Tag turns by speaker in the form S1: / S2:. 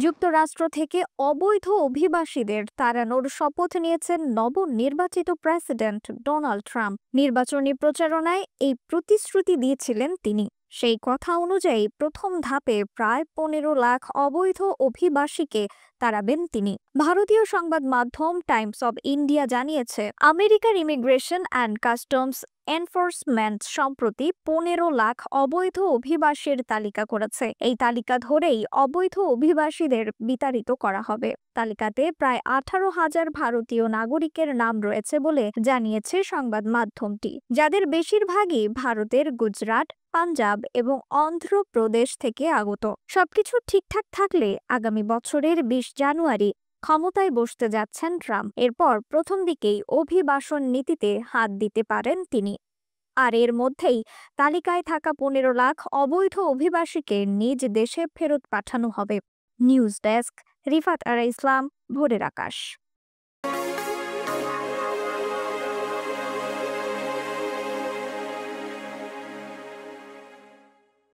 S1: যুক্তরাষ্ট্র থেকে অবৈধ অভিবাসীদের তাড়ানোর শপথ নিয়েছেন নবনির্বাচিত প্রেসিডেন্ট ডোনাল্ড ট্রাম্প। নির্বাচনী প্রচারণায় এই প্রতিশ্রুতি দিয়েছিলেন তিনি। সেই কথা অনুযায়ী প্রথম ধাপে প্রায় 15 লাখ অবৈধ অভিবাসীকে তাড়াবেন তিনি। ভারতীয় সংবাদ মাধ্যম টাইমস অব ইন্ডিয়া জানিয়েছে, আমেরিকার ইমিগ্রেশন অ্যান্ড কাস্টমস এনফোর্সমেন্ট সম্প্রতি 15 লাখ অবৈধ অভিবাসীর তালিকা করেছে। এই তালিকা ধরেই অবৈধ অভিবাসীদের বিতাড়িত করা হবে। তালিকাতে প্রায় 18,000 ভারতীয় নাগরিকের নাম রয়েছে বলে জানিয়েছে সংবাদ মাধ্যমটি, যাদের বেশিরভাগই ভারতের গুজরাট, পাঞ্জাব এবং অন্ধ্রপ্রদেশ থেকে আগত। সবকিছু ঠিকঠাক থাকলে আগামী বছরের 20 জানুয়ারি ক্ষমতায় বসতে যাচ্ছেন ট্রাম্প। এরপর প্রথম দিকেই অভিবাসন নীতিতে হাত দিতে পারেন তিনি। আর এর মধ্যেই তালিকায় থাকা 15 লাখ অবৈধ অভিবাসীকে নিজ দেশে ফেরত পাঠানো হবে। নিউজ ডেস্ক, রিফাত আরা ইসলাম, ভোরের আকাশ।